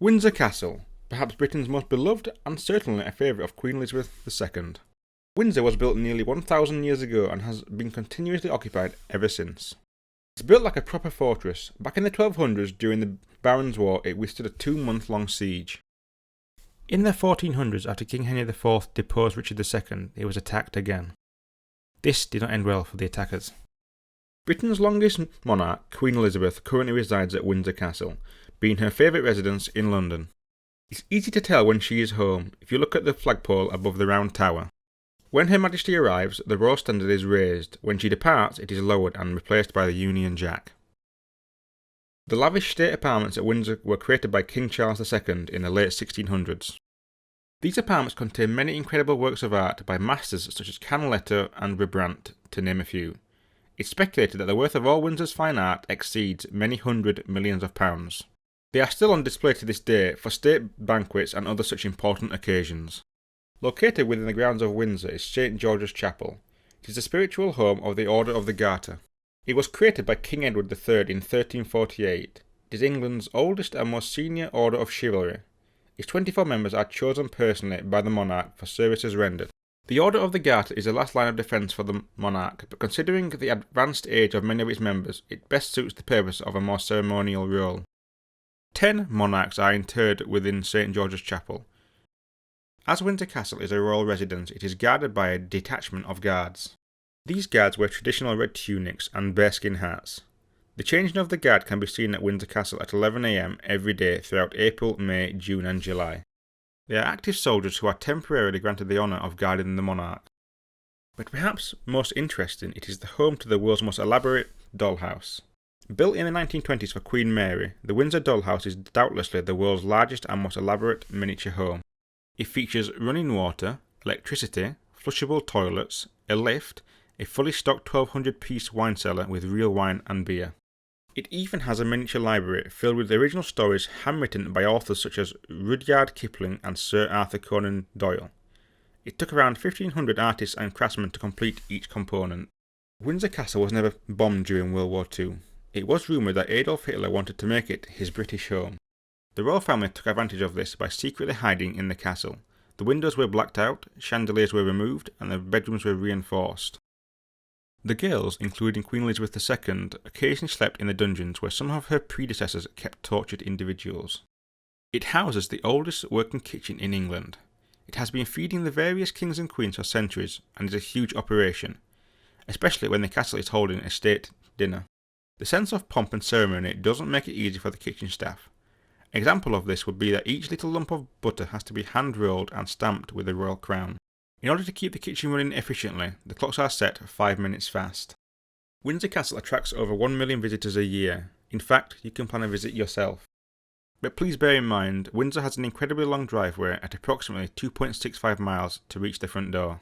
Windsor Castle, perhaps Britain's most beloved and certainly a favourite of Queen Elizabeth II. Windsor was built nearly 1,000 years ago and has been continuously occupied ever since. It's built like a proper fortress. Back in the 1200s, during the Barons' War, it withstood a 2-month-long siege. In the 1400s, after King Henry IV deposed Richard II, it was attacked again. This did not end well for the attackers. Britain's longest monarch, Queen Elizabeth, currently resides at Windsor Castle, being her favourite residence in London. It's easy to tell when she is home if you look at the flagpole above the round tower. When Her Majesty arrives, the royal standard is raised. When she departs, it is lowered and replaced by the Union Jack. The lavish state apartments at Windsor were created by King Charles II in the late 1600s. These apartments contain many incredible works of art by masters such as Canaletto and Rembrandt, to name a few. It's speculated that the worth of all Windsor's fine art exceeds many hundred millions of pounds. They are still on display to this day for state banquets and other such important occasions. Located within the grounds of Windsor is St. George's Chapel. It is the spiritual home of the Order of the Garter. It was created by King Edward III in 1348. It is England's oldest and most senior order of chivalry. Its 24 members are chosen personally by the monarch for services rendered. The Order of the Garter is the last line of defence for the monarch, but considering the advanced age of many of its members, it best suits the purpose of a more ceremonial role. 10 monarchs are interred within St. George's Chapel. As Windsor Castle is a royal residence, it is guarded by a detachment of guards. These guards wear traditional red tunics and bearskin hats. The changing of the guard can be seen at Windsor Castle at 11 AM every day throughout April, May, June and July. They are active soldiers who are temporarily granted the honour of guarding the monarch. But perhaps most interesting, it is the home to the world's most elaborate dollhouse. Built in the 1920s for Queen Mary, the Windsor dollhouse is doubtlessly the world's largest and most elaborate miniature home. It features running water, electricity, flushable toilets, a lift, a fully stocked 1,200-piece wine cellar with real wine and beer. It even has a miniature library filled with original stories handwritten by authors such as Rudyard Kipling and Sir Arthur Conan Doyle. It took around 1,500 artists and craftsmen to complete each component. Windsor Castle was never bombed during World War II. It was rumoured that Adolf Hitler wanted to make it his British home. The royal family took advantage of this by secretly hiding in the castle. The windows were blacked out, chandeliers were removed, and the bedrooms were reinforced. The girls, including Queen Elizabeth II, occasionally slept in the dungeons where some of her predecessors kept tortured individuals. It houses the oldest working kitchen in England. It has been feeding the various kings and queens for centuries and is a huge operation, especially when the castle is holding a state dinner. The sense of pomp and ceremony doesn't make it easy for the kitchen staff. An example of this would be that each little lump of butter has to be hand-rolled and stamped with the royal crown. In order to keep the kitchen running efficiently, the clocks are set 5 minutes fast. Windsor Castle attracts over 1 million visitors a year. In fact, you can plan a visit yourself. But please bear in mind, Windsor has an incredibly long driveway at approximately 2.65 miles to reach the front door.